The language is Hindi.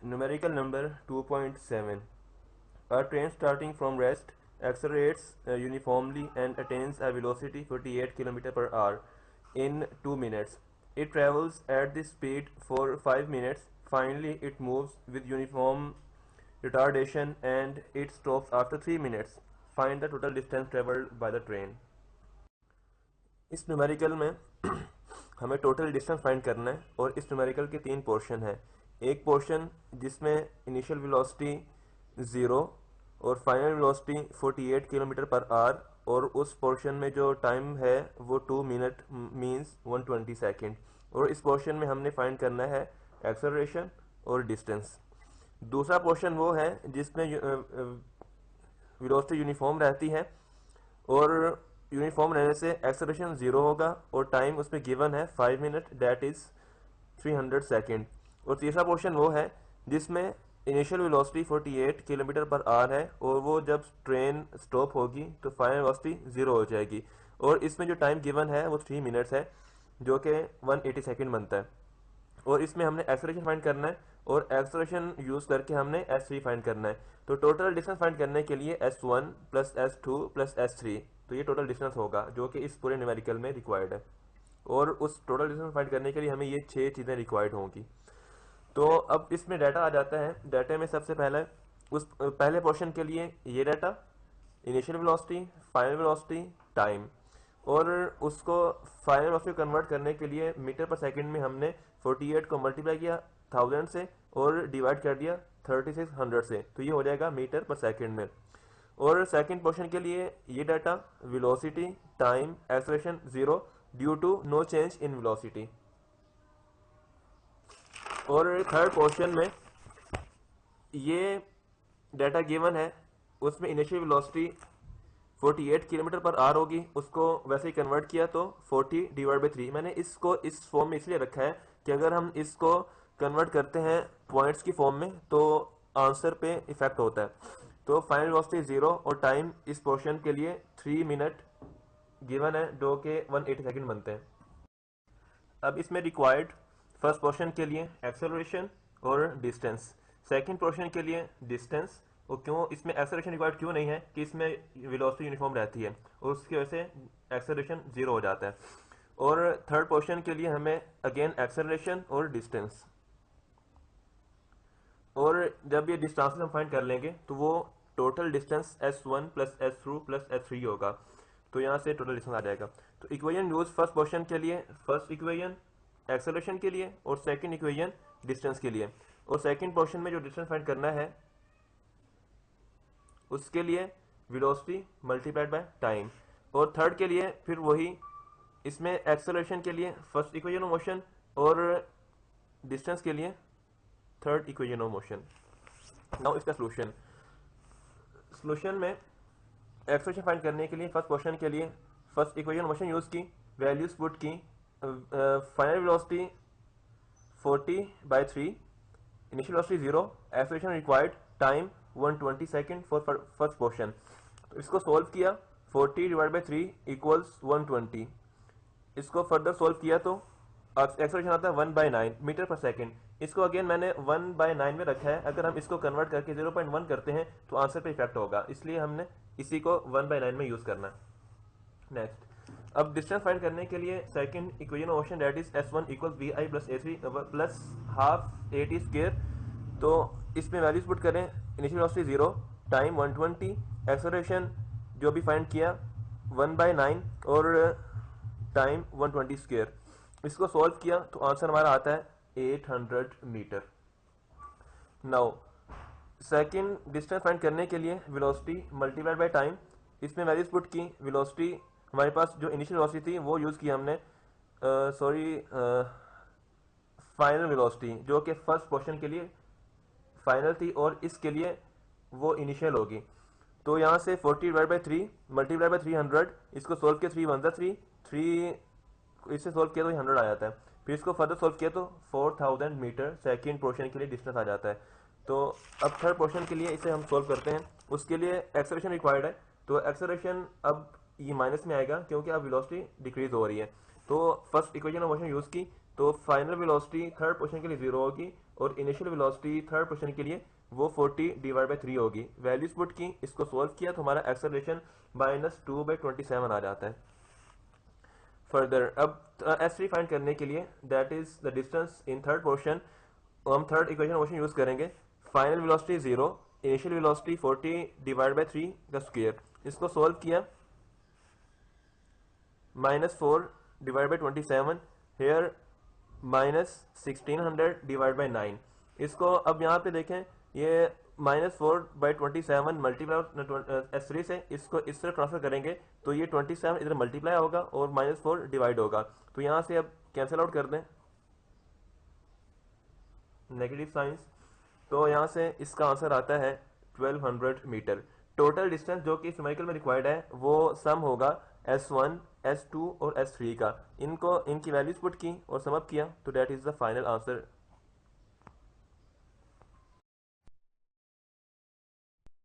Numerical number 2.7. A train starting from rest accelerates uniformly and attains a velocity 48 km per hour in 2 minutes. It travels at this speed for 5 minutes. Finally, it moves with uniform retardation and it stops after 3 minutes. Find the total distance traveled by the train. इस न्यूमेरिकल में हमें टोटल डिस्टेंस फाइंड करना है और इस न्यूमेरिकल के 3 पोर्शन है। एक पोर्शन जिसमें इनिशियल वेलोसिटी 0 और final velocity 48 kilometre per our और उस पोर्शन में जो टाइम है वो 2 मिनट मींस 120 सेकेंड। और इस पोर्शन में हमने फाइंड करना है एक्सेलरेशन और डिस्टेंस। दूसरा पोर्शन वो है जिसमें वेलोसिटी यूनिफॉर्म रहती है और यूनिफॉर्म रहने से एक्सेलरेशन 0 होगा और टाइम उसमें गिवन है 5 मिनट दैट इज 300 सेकेंड। और तीसरा पोर्शन वो है जिसमें initial velocity 48 kilometre per our है और वो जब ट्रेन स्टॉप होगी तो फाइनल वेलोसिटी 0 हो जाएगी और इसमें जो टाइम गिवन है वो 3 मिनट्स है जो कि 180 सेकेंड बनता है। और इसमें हमने एक्सेलरेशन फाइंड करना है और एक्सेलरेशन यूज करके हमने S3 फाइंड करना है। तो टोटल डिस्टेंस फाइंड करने के लिए S1 plus S2 plus S3 तो ये टोटल डिस्टेंस होगा जो कि इस पूरे न्यूमेरिकल में रिक्वायर्ड है। और उस टोटल डिस्टेंस फाइंड करने के लिए हमें ये 6 चीज़ें रिक्वायर्ड होंगी। तो अब इसमें डाटा आ जाता है। डाटा में सबसे पहले उस पहले पोर्शन के लिए ये data initial velocity, final velocity, time और उसको फाइनल वेलोसिटी कन्वर्ट करने के लिए मीटर पर सेकंड में हमने 48 को मल्टीप्लाई किया 1000 से और डिवाइड कर दिया 3600 से तो ये हो जाएगा मीटर पर सेकंड में। और सेकंड पोर्शन के लिए ये data velocity, time, acceleration 0 due to no change in velocity. और थर्ड पोर्शन में ये डाटा गिवन है उसमें initial velocity 48 kilometre per hour होगी, उसको वैसे ही कन्वर्ट किया तो 40 डिवाइड बाई 3। मैंने इसको इस फॉर्म में इसलिए रखा है कि अगर हम इसको कन्वर्ट करते हैं पॉइंट्स की फॉर्म में तो आंसर पे इफेक्ट होता है। तो फाइनल वेलोसिटी 0 और टाइम इस पोर्शन के लिए 3 मिनट गिवन है जो कि 180 सेकेंड बनते हैं। अब इसमें रिक्वायर्ड फर्स्ट पोर्शन के लिए एक्सेलरेशन और डिस्टेंस, सेकंड पोर्शन के लिए डिस्टेंस और क्यों इसमें एक्सेलरेशन रिक्वायर्ड क्यों नहीं है कि इसमें वेलोसिटी यूनिफॉर्म रहती है और उसकी वजह से एक्सेलरेशन 0 हो जाता है। और थर्ड पोर्शन के लिए हमें अगेन एक्सेलरेशन और डिस्टेंस। और जब ये डिस्टेंस हम फाइंड कर लेंगे तो वो total distance S1 plus S2 plus S3 होगा। तो यहाँ से टोटल डिस्टेंस आ जाएगा। तो इक्वेशन यूज फर्स्ट पोर्शन के लिए, फर्स्ट इक्वेशन एक्सेलरेशन के लिए और सेकंड इक्वेशन डिस्टेंस के लिए। और सेकंड पोर्शन में जो डिस्टेंस फाइंड करना है उसके लिए वेलोसिटी मल्टीप्लाइड बाय टाइम। और थर्ड के लिए फिर वही, इसमें एक्सेलरेशन के लिए फर्स्ट इक्वेशन ऑफ मोशन और डिस्टेंस के लिए third equation of motion. Now इसका सोल्यूशन में एक्सेलरेशन फाइंड करने के लिए फर्स्ट क्वेश्चन के लिए फर्स्ट इक्वेशन मोशन यूज की, वैल्यूज पुट की, final velocity 40/3, initial velocity 0, acceleration required, time 120 second for first question. तो इसको सोल्व किया 40 डिवाइड बाई 3 इक्वल्स 120। इसको फर्दर सोल्व किया तो एक्सेलरेशन आता है 1/9 मीटर पर सेकेंड। इसको अगेन मैंने 1/9 में रखा है, अगर हम इसको कन्वर्ट करके 0.1 करते हैं तो आंसर पे इफेक्ट होगा, इसलिए हमने इसी को 1/9 में यूज करना है। नेक्स्ट, अब डिस्टेंस फाइंड करने के लिए second equation of motion that is S1 equals VI plus A3 plus half AT square. तो इसमें वैल्यूज पुट करें, इनिशियल वेलोसिटी 0, टाइम 120, एक्सेलरेशन जो भी फाइंड किया 1/9 और टाइम 120 स्क्वायर। इसको सॉल्व किया तो आंसर हमारा आता है 800 metre. Now second distance find करने के लिए वेलोसिटी मल्टीप्लाइड बाय टाइम, इसमें वैल्यूज पुट की, वेलोसिटी हमारे पास जो इनिशियल वेलोसिटी थी वो यूज की हमने, फाइनल वेलोसिटी जो कि फर्स्ट पोर्शन के लिए फाइनल थी और इसके लिए वो इनिशियल होगी। तो यहाँ से 40 डिवाइड बाई 3 मल्टीप्लाई बाई 300, इसको सोल्व किया 3 1 3 इससे सोल्व किया तो 100 आ जाता है। फिर इसको फर्दर सोल्व किया तो 4000 मीटर सेकेंड पोर्शन के लिए डिस्टेंस आ जाता है। तो अब थर्ड पोर्शन के लिए इसे हम सोल्व करते हैं, उसके लिए एक्सेलरेशन रिक्वायर्ड है। तो एक्सेलरेशन अब ये माइनस में आएगा क्योंकि अब वेलोसिटी डिक्रीज हो रही है। तो first equation of motion use की तो फाइनल वेलोसिटी थर्ड पोर्शन के लिए 0 होगी और इनिशियल वेलोसिटी थर्ड पोर्शन के लिए वो 40 डिवाइड बाई 3 होगी। वैल्यूज पुट की, इसको सोल्व किया तो हमारा एक्सेलरेशन -2/27 आ जाता है। फर्दर अब S3 फाइंड करने के लिए that is the distance in third portion, हम थर्ड इक्वेशन ऑप्शन यूज करेंगे। Final velocity 0, initial velocity 40 divide by 3 का स्क्वायर। इसको सोल्व किया, -4 divide by 27, here -1600 divide by 9। इसको अब यहाँ पे देखें, ये -4/27 मल्टीप्लाई S3 से इसको इस तरह ट्रांसफर करेंगे तो ये 27 इधर मल्टीप्लाई होगा और -4 डिवाइड होगा। तो यहाँ से अब कैंसिल आउट कर दें नेगेटिव साइंस, तो यहाँ से इसका आंसर आता है 1200 मीटर। टोटल डिस्टेंस जो कि इस न्यूमेरिकल में रिक्वायर्ड है वो सम होगा S1, S2 और S3 का। इनकी वैल्यूज पुट की और सम अप किया तो that is the final answer